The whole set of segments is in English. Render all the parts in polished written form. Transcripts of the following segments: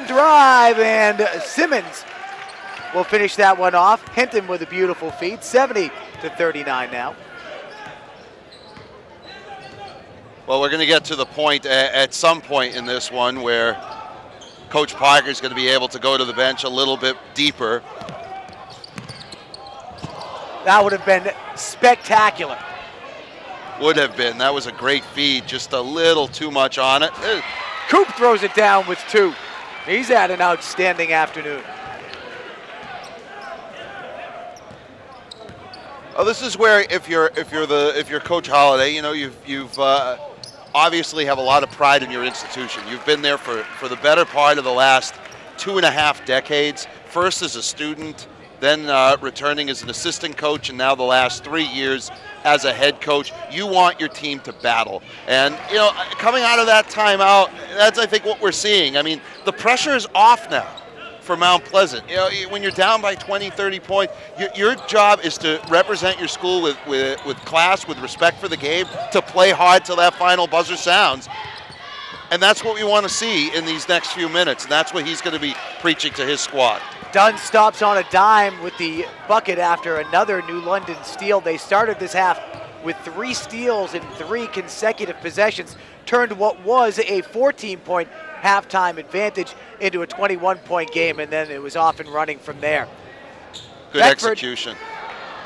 rebound drive, and Simmons will finish that one off. Hinton with a beautiful feed, 70-39 now. Well, we're going to get to the point at some point in this one where Coach Parker is going to be able to go to the bench a little bit deeper. That would have been spectacular. Would have been. That was a great feed, just a little too much on it. Coop throws it down with 2. He's had an outstanding afternoon. Oh, this is where if you're Coach Holiday, you know you've obviously have a lot of pride in your institution. You've been there for the better part of the last 2.5 decades. First as a student, then returning as an assistant coach, and now the last 3 years as a head coach. You want your team to battle. And, you know, coming out of that timeout, that's, I think, what we're seeing. I mean, the pressure is off now for Mount Pleasant. You know, when you're down by 20, 30 points, your job is to represent your school with class, with respect for the game, to play hard till that final buzzer sounds. And that's what we want to see in these next few minutes. And that's what he's going to be preaching to his squad. Dunn stops on a dime with the bucket after another New London steal. They started this half with 3 steals in 3 consecutive possessions, turned what was a 14-point halftime advantage into a 21-point game, and then it was off and running from there. Good execution.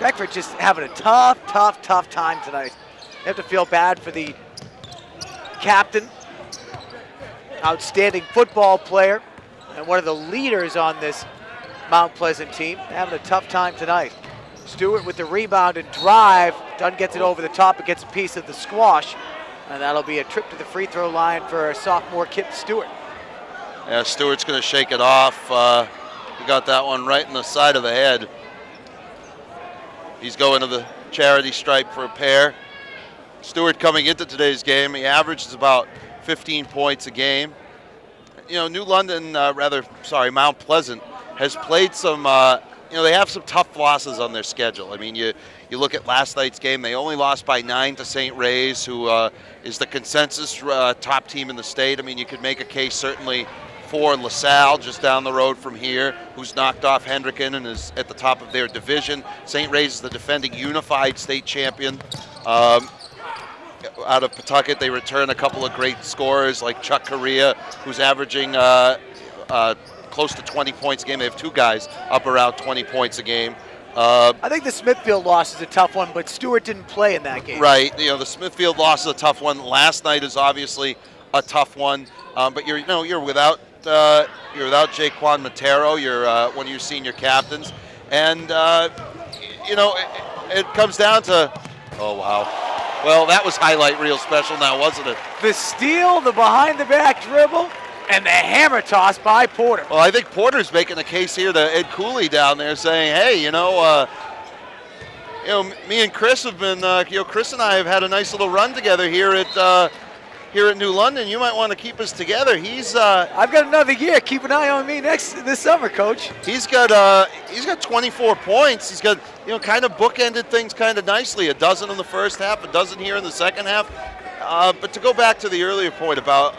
Beckford just having a tough time tonight. You have to feel bad for the captain, outstanding football player, and one of the leaders on this Mount Pleasant team, having a tough time tonight. Stewart with the rebound and drive. Dunn gets it over the top and gets a piece of the squash. And that'll be a trip to the free throw line for sophomore Kip Stewart. Yeah, Stewart's going to shake it off. He got that one right in the side of the head. He's going to the charity stripe for a pair. Stewart coming into today's game, he averages about 15 points a game. You know, Mount Pleasant has played some, they have some tough losses on their schedule. I mean, you look at last night's game, they only lost by 9 to St. Ray's, who is the consensus top team in the state. I mean, you could make a case certainly for LaSalle, just down the road from here, who's knocked off Hendricken and is at the top of their division. St. Ray's is the defending unified state champion. Out of Pawtucket, they return a couple of great scorers like Chuck Correa, who's averaging close to 20 points a game. They have 2 guys up around 20 points a game. I think the Smithfield loss is a tough one, but Stewart didn't play in that game. Right. You know, the Smithfield loss is a tough one. Last night is obviously a tough one. But you're without Jaquan Montero. You're one of your senior captains, and it comes down to, oh wow. Well, that was highlight reel special now, wasn't it? The steal, the behind-the-back dribble, and the hammer toss by Porter. Well, I think Porter's making a case here to Ed Cooley down there saying, hey, me and Chris have been, Chris and I have had a nice little run together here at New London. You might want to keep us together. I've got another year. Keep an eye on me this summer, Coach. He's got 24 points. He's got, kind of bookended things kind of nicely. A dozen in the first half, a dozen here in the second half. But to go back to the earlier point about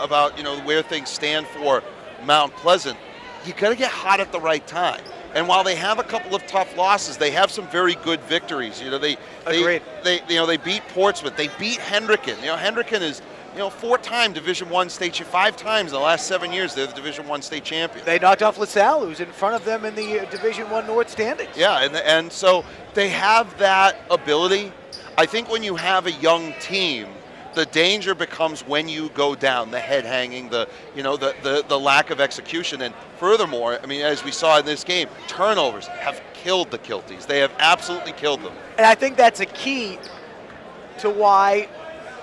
where things stand for Mount Pleasant, you got to get hot at the right time. And while they have a couple of tough losses, they have some very good victories. They beat Portsmouth. They beat Hendricken. Hendricken is 4-time Division I state, 5 times in the last 7 years they're the Division I state champion. They knocked off LaSalle, who's in front of them in the Division I North standings. Yeah, and so they have that ability. I think when you have a young team, the danger becomes when you go down, the head hanging, the lack of execution. And furthermore, I mean, as we saw in this game, turnovers have killed the Kilties. They have absolutely killed them. And I think that's a key to why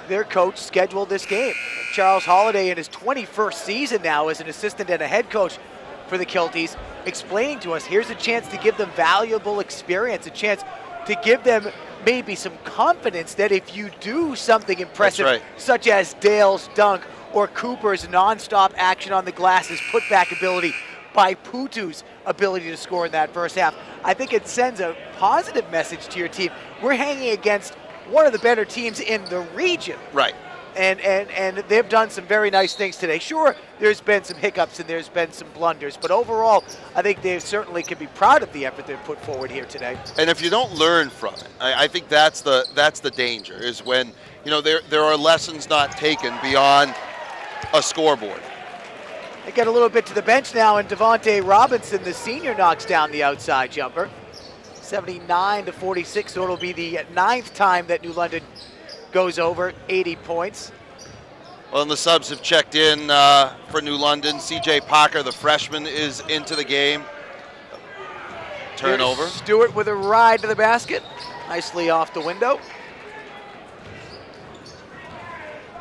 their coach scheduled this game. Charles Holiday, in his 21st season now as an assistant and a head coach for the Kilties, explaining to us, here's a chance to give them valuable experience, a chance to give them maybe some confidence that if you do something impressive, such as Dale's dunk or Cooper's nonstop action on the glass, his putback ability, by Putu's ability to score in that first half, I think it sends a positive message to your team. We're hanging against one of the better teams in the region. Right. And they've done some very nice things today. Sure, there's been some hiccups and there's been some blunders, but overall, I think they certainly can be proud of the effort they've put forward here today. And if you don't learn from it, I think that's the danger, is when, you know, there are lessons not taken beyond a scoreboard. They get a little bit to the bench now, and Devontae Robinson, the senior, knocks down the outside jumper. 79-46, so it'll be the 9th time that New London goes over 80 points. Well, and the subs have checked in for New London. C.J. Parker, the freshman, is into the game. Turnover. Here's Stewart with a ride to the basket. Nicely off the window.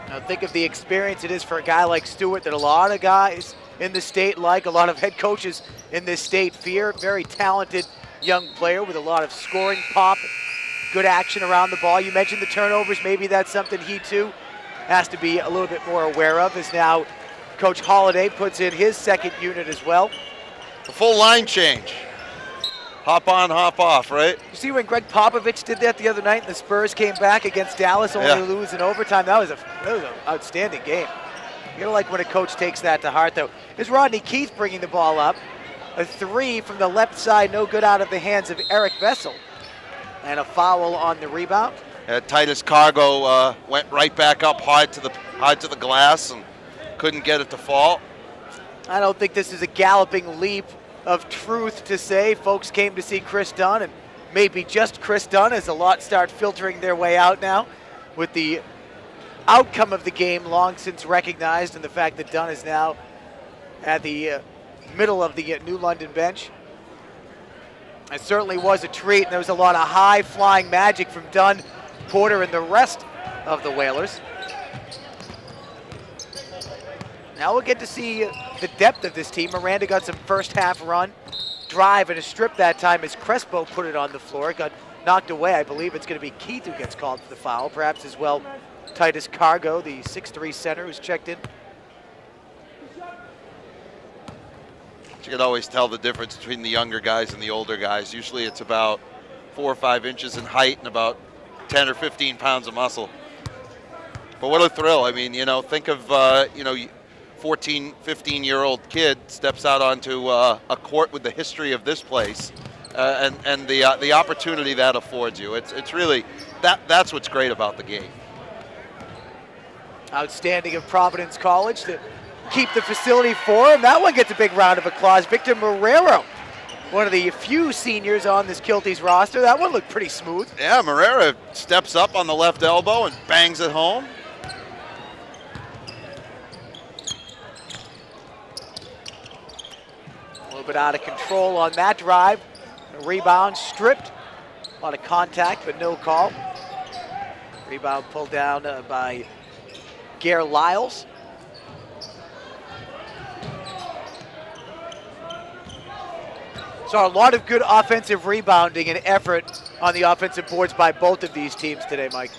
Now think of the experience it is for a guy like Stewart that a lot of guys in the state like, a lot of head coaches in this state fear. Very talented young player with a lot of scoring pop, good action around the ball. You mentioned the turnovers. Maybe that's something he too has to be a little bit more aware of, as now Coach Holiday puts in his second unit as well. A full line change. Hop on, hop off, right? You see when Greg Popovich did that the other night and the Spurs came back against Dallas, only to lose in overtime? That was an outstanding game. You gotta like when a coach takes that to heart, though. Here's Rodney Keith bringing the ball up. A 3 from the left side, no good, out of the hands of Eric Vessel. And a foul on the rebound. Titus Cargo went right back up hard to the glass and couldn't get it to fall. I don't think this is a galloping leap of truth to say. Folks came to see Chris Dunn, and maybe just Chris Dunn, as a lot start filtering their way out now with the outcome of the game long since recognized, and the fact that Dunn is now at the middle of the New London bench. It certainly was a treat, and there was a lot of high-flying magic from Dunn, Porter, and the rest of the Whalers. Now we'll get to see the depth of this team. Miranda got some first-half run, drive, and a strip that time as Crespo put it on the floor. It got knocked away. I believe it's going to be Keith who gets called for the foul, perhaps as well Titus Cargo, the 6'3" center, who's checked in. You can always tell the difference between the younger guys and the older guys. Usually it's about 4 or 5 inches in height and about 10 or 15 pounds of muscle. But what a thrill. I mean, you know, think of, 14, 15-year-old kid steps out onto a court with the history of this place and the opportunity that affords you. It's really, that's what's great about the game. Outstanding of Providence College to keep the facility for him. That one gets a big round of applause. Victor Marrero, one of the few seniors on this Kilties roster. That one looked pretty smooth. Yeah, Marrero steps up on the left elbow and bangs it home. A little bit out of control on that drive. A rebound stripped. A lot of contact, but no call. Rebound pulled down by Gare Lyles. So a lot of good offensive rebounding and effort on the offensive boards by both of these teams today, Mike.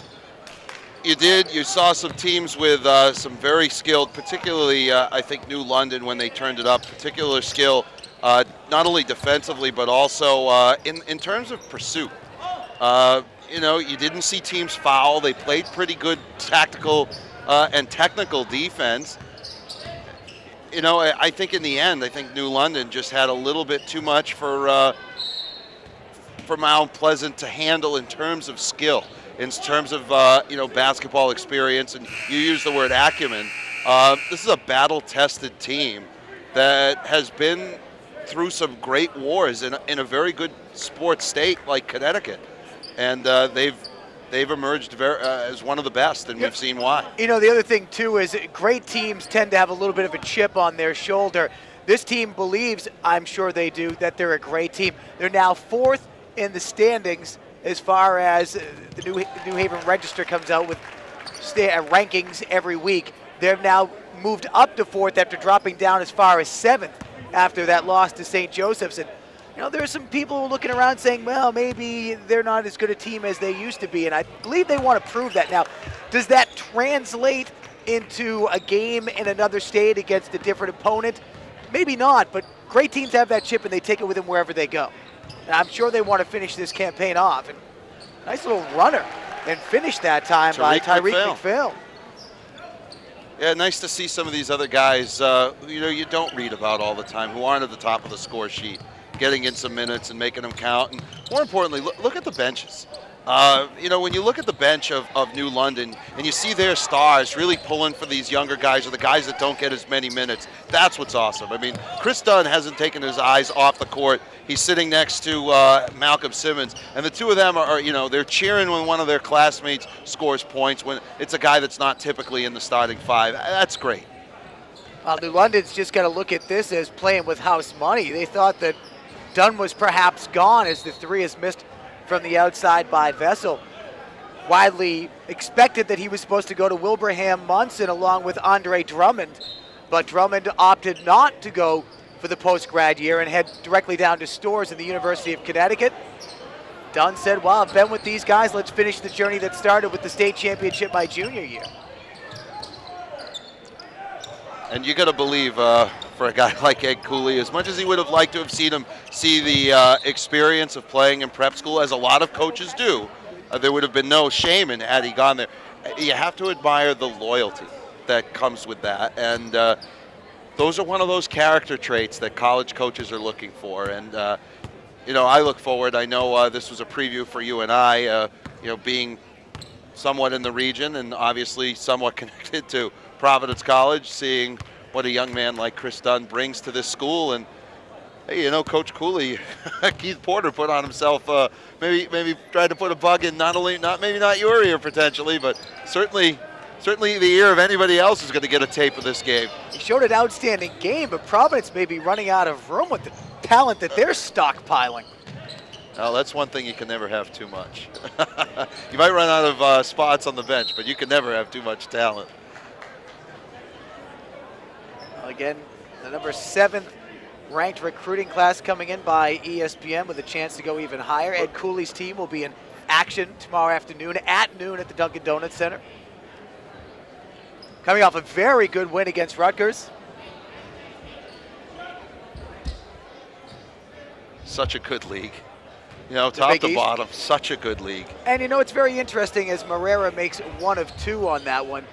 You did. You saw some teams with some very skilled, particularly I think New London when they turned it up, particular skill, not only defensively but also in terms of pursuit. You didn't see teams foul. They played pretty good tactical and technical defense. I think in the end, I think New London just had a little bit too much for Mount Pleasant to handle in terms of skill, in terms of basketball experience, and you use the word acumen. This is a battle-tested team that has been through some great wars in a very good sports state like Connecticut, and they've emerged as one of the best, and we've seen why. The other thing, too, is great teams tend to have a little bit of a chip on their shoulder. This team believes, I'm sure they do, that they're a great team. They're now 4th in the standings as far as the New Haven Register comes out with rankings every week. They've now moved up to 4th after dropping down as far as 7th after that loss to St. Joseph's. And there's some people looking around saying, well, maybe they're not as good a team as they used to be, and I believe they want to prove that. Now, does that translate into a game in another state against a different opponent? Maybe not, but great teams have that chip, and they take it with them wherever they go. And I'm sure they want to finish this campaign off. And nice little runner and finish that time by Tyreek McPhail. Yeah, nice to see some of these other guys, you don't read about all the time, who aren't at the top of the score sheet, getting in some minutes and making them count. And more importantly, look at the benches. When you look at the bench of New London and you see their stars really pulling for these younger guys or the guys that don't get as many minutes, that's what's awesome. I mean, Chris Dunn hasn't taken his eyes off the court. He's sitting next to Malcolm Simmons, and the two of them are, they're cheering when one of their classmates scores points when it's a guy that's not typically in the starting five. That's great. New London's just got to look at this as playing with house money. They thought that Dunn was perhaps gone as the three is missed from the outside by Vessel. Widely expected that he was supposed to go to Wilbraham Munson along with Andre Drummond, but Drummond opted not to go for the post-grad year and head directly down to Storrs in the University of Connecticut. Dunn said, well, I've been with these guys. Let's finish the journey that started with the state championship my junior year. And you got to believe for a guy like Ed Cooley, as much as he would have liked to have seen him see the experience of playing in prep school, as a lot of coaches do, there would have been no shame in had he gone there. You have to admire the loyalty that comes with that. And those are one of those character traits that college coaches are looking for. And, I look forward. I know this was a preview for you and I, being somewhat in the region and obviously somewhat connected to Providence College, seeing what a young man like Chris Dunn brings to this school. And hey, Coach Cooley, Keith Porter put on himself, maybe tried to put a bug in not your ear potentially, but certainly the ear of anybody else is going to get a tape of this game. He showed an outstanding game, but Providence may be running out of room with the talent that they're stockpiling. Well, that's one thing you can never have too much. You might run out of spots on the bench, but you can never have too much talent. Again, the number 7th ranked recruiting class coming in by ESPN with a chance to go even higher. Ed Cooley's team will be in action tomorrow afternoon at noon at the Dunkin' Donuts Center. Coming off a very good win against Rutgers. Such a good league. Top to bottom, such a good league. And it's very interesting as Marrera makes 1 of 2 on that one.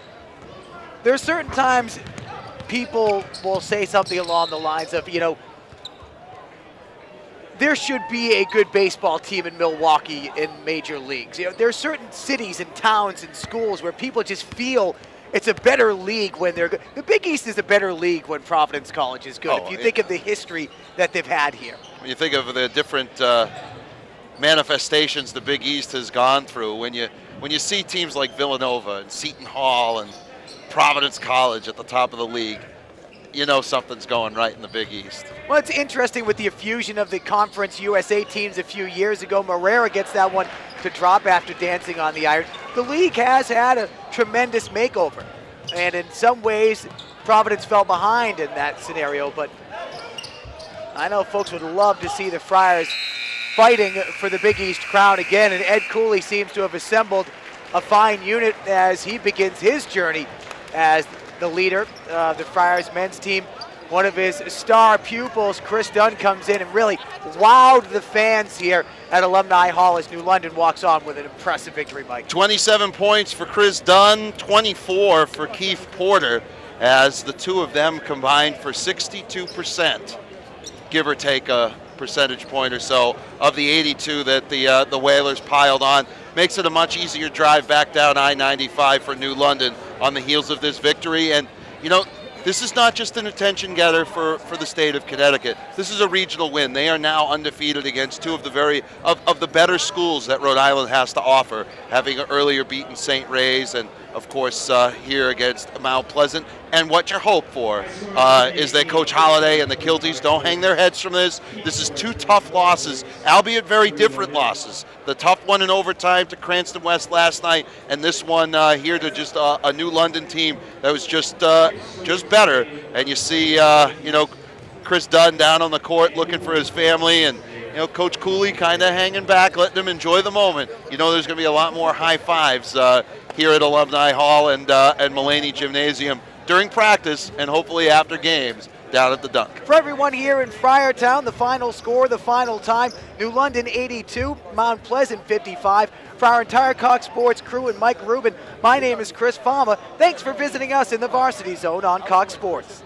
There are certain times people will say something along the lines of, there should be a good baseball team in Milwaukee in major leagues. There are certain cities and towns and schools where people just feel it's a better league when they're good. The Big East is a better league when Providence College is good. If you think of the history that they've had here. When you think of the different manifestations the Big East has gone through, when you see teams like Villanova and Seton Hall and Providence College at the top of the league, something's going right in the Big East. Well, it's interesting with the fusion of the Conference USA teams a few years ago. Marrera gets that one to drop after dancing on the iron. The league has had a tremendous makeover, and in some ways, Providence fell behind in that scenario, but I know folks would love to see the Friars fighting for the Big East crown again, and Ed Cooley seems to have assembled a fine unit as he begins his journey as the leader of the Friars men's team. One of his star pupils, Chris Dunn, comes in and really wowed the fans here at Alumni Hall as New London walks on with an impressive victory, Mike. 27 points for Chris Dunn, 24 for Keith Porter, as the two of them combined for 62%, give or take a percentage point or so, of the 82 that the Whalers piled on. Makes it a much easier drive back down I-95 for New London on the heels of this victory. And, this is not just an attention getter for the state of Connecticut. This is a regional win. They are now undefeated against two of the better schools that Rhode Island has to offer, having earlier beaten St. Ray's and, of course, here against Mount Pleasant. And what you hope for is that Coach Holliday and the Kilties don't hang their heads from this. This is 2 tough losses, albeit very different losses. The tough one in overtime to Cranston West last night, and this one here to just a New London team that was just better. And you see, Chris Dunn down on the court looking for his family, and Coach Cooley kind of hanging back, letting them enjoy the moment. There's going to be a lot more high fives here at Alumni Hall and Mulaney Gymnasium during practice and hopefully after games down at the Dunk. For everyone here in Friartown, the final score, the final time, New London 82, Mount Pleasant 55. For For our entire Cox Sports crew and Mike Rubin, my name is Chris Fama. Thanks for visiting us in the Varsity Zone on Cox Sports.